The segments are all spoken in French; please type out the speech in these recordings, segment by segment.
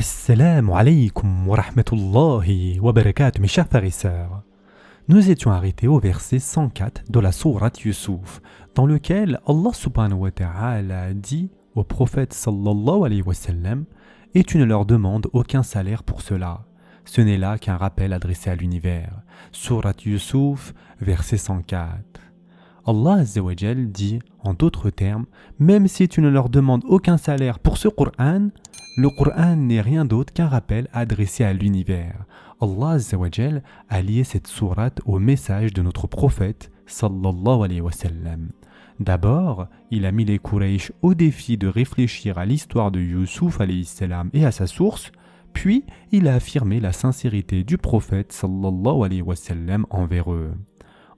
Assalamu alaikum wa rahmatullahi wa barakatuh, mes chers frères et sœurs. Nous étions arrêtés au verset 104 de la sourate Yusuf, dans lequel Allah subhanahu wa ta'ala dit au prophète sallallahu alayhi wa sallam « Et tu ne leur demandes aucun salaire pour cela. Ce n'est là qu'un rappel adressé à l'univers. » Sourate Yusuf, verset 104. Allah Azza wa Jal dit, en d'autres termes, même si tu ne leur demandes aucun salaire pour ce Qur'an, le Qur'an n'est rien d'autre qu'un rappel adressé à l'univers. Allah Azza wa Jal a lié cette sourate au message de notre prophète sallallahu alayhi wa sallam. D'abord, il a mis les Quraysh au défi de réfléchir à l'histoire de Yusuf alayhi salam et à sa source, puis il a affirmé la sincérité du prophète sallallahu alayhi wa sallam envers eux.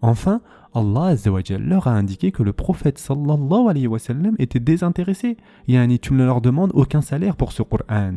Enfin, Allah Azza wa Jal leur a indiqué que le prophète sallallahu alayhi wa sallam était désintéressé. Yani, tu ne leur demandes aucun salaire pour ce Qur'an.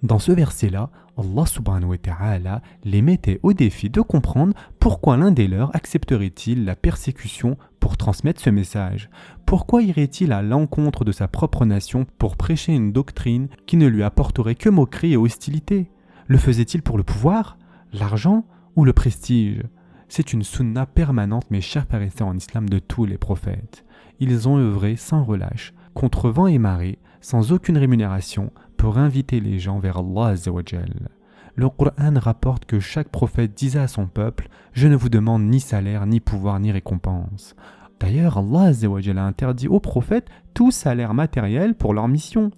Dans ce verset-là, Allah subhanahu wa ta'ala les mettait au défi de comprendre pourquoi l'un des leurs accepterait-il la persécution pour transmettre ce message. Pourquoi irait-il à l'encontre de sa propre nation pour prêcher une doctrine qui ne lui apporterait que moquerie et hostilité? Le faisait-il pour le pouvoir, l'argent ou le prestige? C'est une sunna permanente, mes chers frères et sœurs en islam, de tous les prophètes. Ils ont œuvré sans relâche, contre vent et marée, sans aucune rémunération, pour inviter les gens vers Allah Azza wa Jal. Le Qur'an rapporte que chaque prophète disait à son peuple « Je ne vous demande ni salaire, ni pouvoir, ni récompense ». D'ailleurs, Allah Azza wa Jal a interdit aux prophètes tout salaire matériel pour leur mission.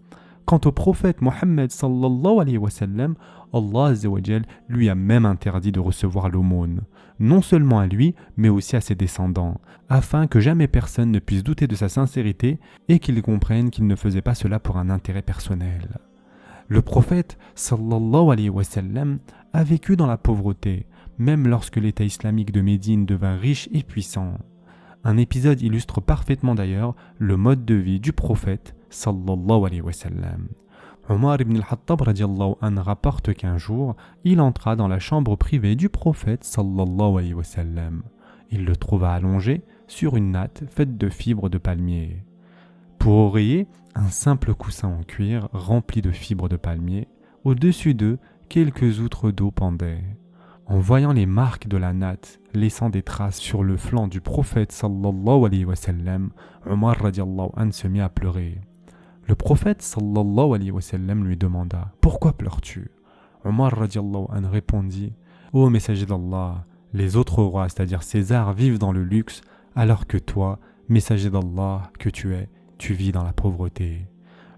Quant au prophète Mohammed sallallahu alayhi wa sallam, Allah Azza wa Jal lui a même interdit de recevoir l'aumône, non seulement à lui, mais aussi à ses descendants, afin que jamais personne ne puisse douter de sa sincérité et qu'il comprenne qu'il ne faisait pas cela pour un intérêt personnel. Le prophète sallallahu alayhi wa sallam a vécu dans la pauvreté, même lorsque l'État islamique de Médine devint riche et puissant. Un épisode illustre parfaitement d'ailleurs le mode de vie du prophète sallallahu alayhi wa sallam. Omar ibn al-Khattab radiallahu anhu rapporte qu'un jour, il entra dans la chambre privée du prophète sallallahu alayhi wa sallam. Il le trouva allongé sur une natte faite de fibres de palmier. Pour oreiller, un simple coussin en cuir rempli de fibres de palmier. Au-dessus d'eux, quelques outres d'eau pendaient. En voyant les marques de la natte laissant des traces sur le flanc du prophète sallallahu alayhi wa sallam, Omar radiallahu anhu se mit à pleurer. Le prophète sallallahu alayhi wa sallam lui demanda « Pourquoi pleures-tu » Omar radiallahu anhu répondit « Ô messager d'Allah, les autres rois, c'est-à-dire César, vivent dans le luxe, alors que toi, messager d'Allah que tu es, tu vis dans la pauvreté. »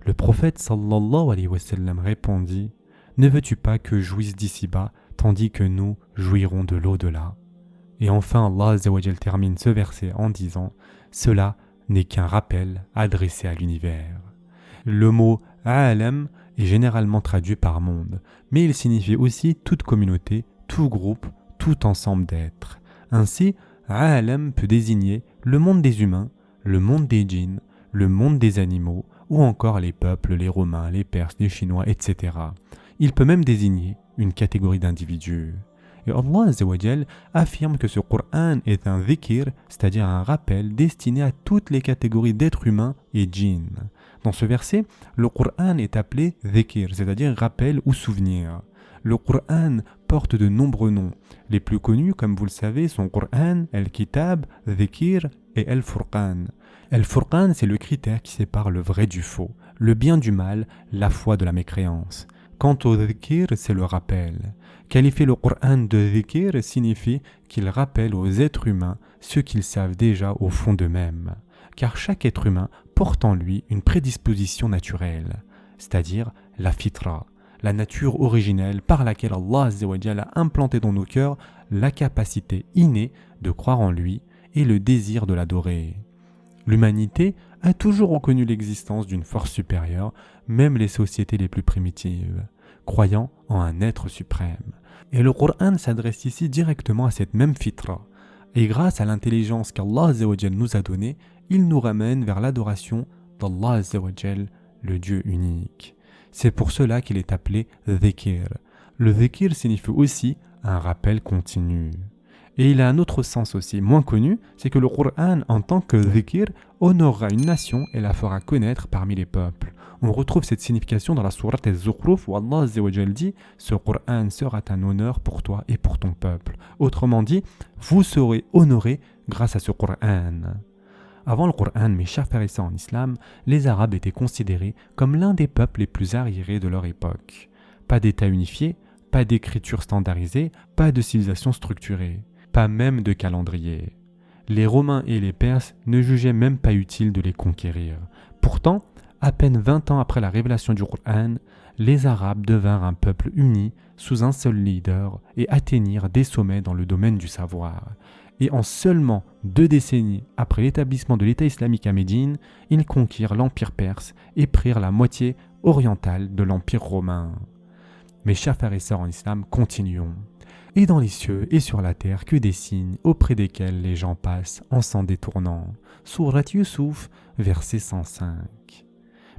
Le prophète sallallahu alayhi wa sallam répondit « Ne veux-tu pas que je jouisse d'ici-bas, tandis que nous jouirons de l'au-delà » Et enfin, Allah Azza wa Jal termine ce verset en disant « Cela n'est qu'un rappel adressé à l'univers. » Le mot « a'lam » est généralement traduit par « monde », mais il signifie aussi toute communauté, tout groupe, tout ensemble d'êtres. Ainsi, « a'lam » peut désigner le monde des humains, le monde des djinns, le monde des animaux, ou encore les peuples, les Romains, les Perses, les Chinois, etc. Il peut même désigner une catégorie d'individus. Et Allah Azza wa Jal affirme que ce Qur'an est un dhikr, c'est-à-dire un rappel destiné à toutes les catégories d'êtres humains et djinns. Dans ce verset, le Qur'an est appelé dhikr, c'est-à-dire rappel ou souvenir. Le Qur'an porte de nombreux noms. Les plus connus, comme vous le savez, sont Qur'an, Al-Kitab, Dhikr et Al-Furqan. Al-Furqan, c'est le critère qui sépare le vrai du faux, le bien du mal, la foi de la mécréance. Quant au dhikr, c'est le rappel. Qualifier le Qur'an de dhikr signifie qu'il rappelle aux êtres humains ce qu'ils savent déjà au fond d'eux-mêmes. Car chaque être humain porte en lui une prédisposition naturelle, c'est-à-dire la fitra, la nature originelle par laquelle Allah Azza wa Jalla a implanté dans nos cœurs la capacité innée de croire en lui et le désir de l'adorer. L'humanité a toujours reconnu l'existence d'une force supérieure, même les sociétés les plus primitives, croyant en un être suprême. Et le Qur'an s'adresse ici directement à cette même fitra. Et grâce à l'intelligence qu'Allah Azza wa Jal nous a donnée, il nous ramène vers l'adoration d'Allah Azza wa Jal, le Dieu unique. C'est pour cela qu'il est appelé dhikr. Le dhikr signifie aussi un rappel continu. Et il a un autre sens aussi, moins connu, c'est que le Coran, en tant que dhikr, honorera une nation et la fera connaître parmi les peuples. On retrouve cette signification dans la sourate Az-Zukhruf où Allah Azza wa Jal dit « Ce Coran sera un honneur pour toi et pour ton peuple ». Autrement dit, vous serez honorés grâce à ce Coran. Avant le Coran, mes chers frères et sœurs en islam, les Arabes étaient considérés comme l'un des peuples les plus arriérés de leur époque. Pas d'État unifié, pas d'écriture standardisée, pas de civilisation structurée. Pas même de calendrier. Les Romains et les Perses ne jugeaient même pas utile de les conquérir. Pourtant, à peine 20 ans après la révélation du Coran, les Arabes devinrent un peuple uni sous un seul leader et atteignirent des sommets dans le domaine du savoir. Et en seulement 2 décennies après l'établissement de l'État islamique à Médine, ils conquirent l'Empire perse et prirent la moitié orientale de l'Empire romain. Mes chers frères et sœurs en islam, continuons. Et dans les cieux et sur la terre que des signes auprès desquels les gens passent en s'en détournant. Sourate Yusuf, verset 105.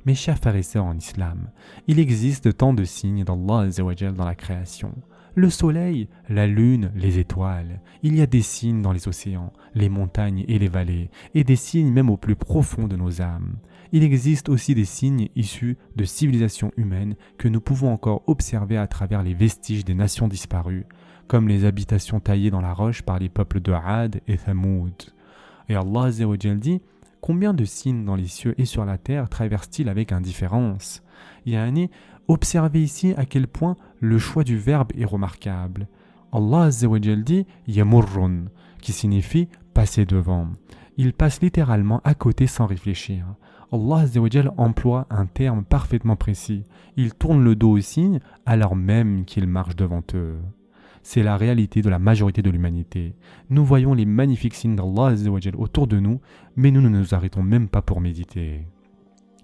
Mes chers frères et sœurs en islam, il existe tant de signes d'Allah Azza wa Jal dans la création. Le soleil, la lune, les étoiles. Il y a des signes dans les océans, les montagnes et les vallées, et des signes même au plus profond de nos âmes. Il existe aussi des signes issus de civilisations humaines que nous pouvons encore observer à travers les vestiges des nations disparues, comme les habitations taillées dans la roche par les peuples de Had et Thamoud. Et Allah Azza wa Jal dit « Combien de signes dans les cieux et sur la terre traversent-ils avec indifférence ?» Yani, observez ici à quel point le choix du verbe est remarquable. Allah Azza wa Jal dit « Yamurrun » qui signifie « passer devant ». Il passe littéralement à côté sans réfléchir. Allah Azza wa Jal emploie un terme parfaitement précis. Il tourne le dos aux signes alors même qu'il marche devant eux. C'est la réalité de la majorité de l'humanité. Nous voyons les magnifiques signes d'Allah Azza wa Jal autour de nous, mais nous ne nous arrêtons même pas pour méditer.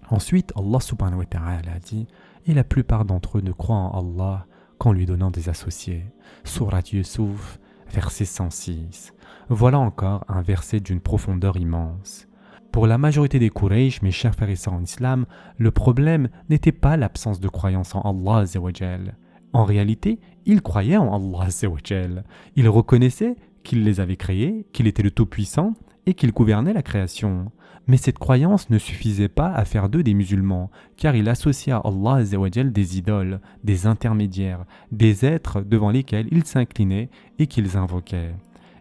Ensuite, Allah subhanahu wa ta'ala dit « Et la plupart d'entre eux ne croient en Allah qu'en lui donnant des associés. » Sourate Yusuf, verset 106. Voilà encore un verset d'une profondeur immense. Pour la majorité des Quraysh, mes chers frères et sœurs en islam, le problème n'était pas l'absence de croyance en Allah Azza wa Jal. En réalité, ils croyaient en Allah Azza wa Jal. Ils reconnaissaient qu'il les avait créés, qu'il était le Tout-Puissant et qu'il gouvernait la création. Mais cette croyance ne suffisait pas à faire d'eux des musulmans, car ils associaient à Allah Azza wa Jal des idoles, des intermédiaires, des êtres devant lesquels ils s'inclinaient et qu'ils invoquaient.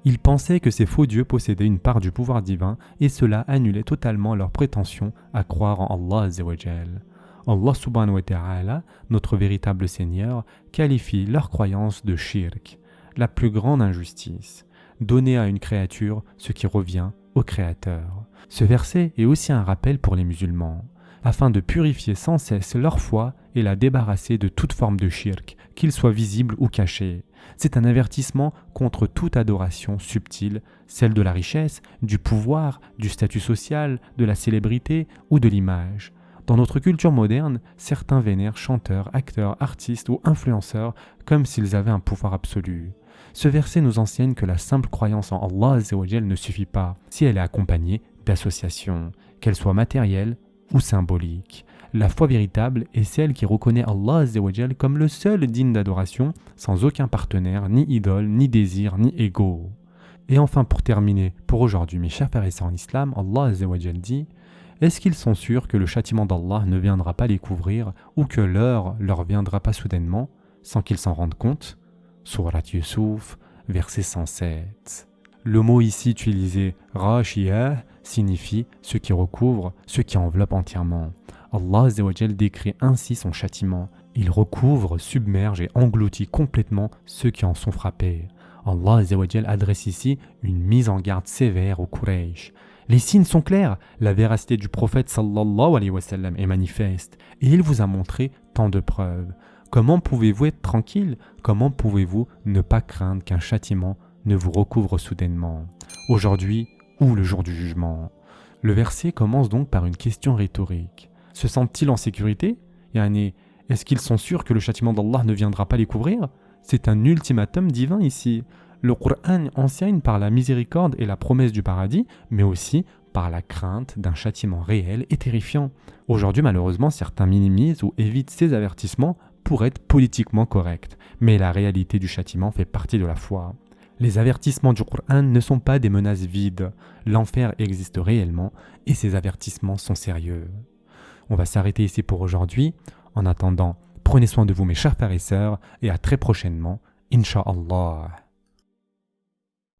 Ils pensaient que ces faux dieux possédaient une part du pouvoir divin et cela annulait totalement leur prétention à croire en Allah Azza wa Jal. Allah subhanahu wa ta'ala, notre véritable Seigneur, qualifie leur croyance de shirk, la plus grande injustice, donner à une créature ce qui revient au Créateur. Ce verset est aussi un rappel pour les musulmans, afin de purifier sans cesse leur foi et la débarrasser de toute forme de shirk, qu'il soit visible ou caché. C'est un avertissement contre toute adoration subtile, celle de la richesse, du pouvoir, du statut social, de la célébrité ou de l'image. Dans notre culture moderne, certains vénèrent chanteurs, acteurs, artistes ou influenceurs comme s'ils avaient un pouvoir absolu. Ce verset nous enseigne que la simple croyance en Allah Azza wa Jal ne suffit pas si elle est accompagnée d'associations, qu'elles soient matérielles ou symboliques. La foi véritable est celle qui reconnaît Allah Azza wa Jal comme le seul digne d'adoration, sans aucun partenaire, ni idole, ni désir, ni ego. Et enfin pour terminer, pour aujourd'hui mes chers frères et sœurs en islam, Allah Azza wa Jal dit « Est-ce qu'ils sont sûrs que le châtiment d'Allah ne viendra pas les couvrir ou que l'heure leur viendra pas soudainement, sans qu'ils s'en rendent compte ?» Sourate Yusuf, verset 107. Le mot ici utilisé « rashiyah » signifie « ce qui recouvre, ce qui enveloppe entièrement ». Allah Azza wa Jal décrit ainsi son châtiment. Il recouvre, submerge et engloutit complètement ceux qui en sont frappés. Allah Azza wa Jal adresse ici une mise en garde sévère aux Quraysh. Les signes sont clairs, la véracité du prophète sallallahu alayhi wa sallam est manifeste et il vous a montré tant de preuves. Comment pouvez-vous être tranquille? Comment pouvez-vous ne pas craindre qu'un châtiment ne vous recouvre soudainement, aujourd'hui ou le jour du jugement? Le verset commence donc par une question rhétorique. Se sentent-ils en sécurité? Yani, est-ce qu'ils sont sûrs que le châtiment d'Allah ne viendra pas les couvrir? C'est un ultimatum divin ici. Le Coran enseigne par la miséricorde et la promesse du paradis, mais aussi par la crainte d'un châtiment réel et terrifiant. Aujourd'hui, malheureusement, certains minimisent ou évitent ces avertissements pour être politiquement corrects, mais la réalité du châtiment fait partie de la foi. Les avertissements du Coran ne sont pas des menaces vides. L'enfer existe réellement et ces avertissements sont sérieux. On va s'arrêter ici pour aujourd'hui. En attendant, prenez soin de vous mes chers frères et sœurs et à très prochainement, Inch'Allah.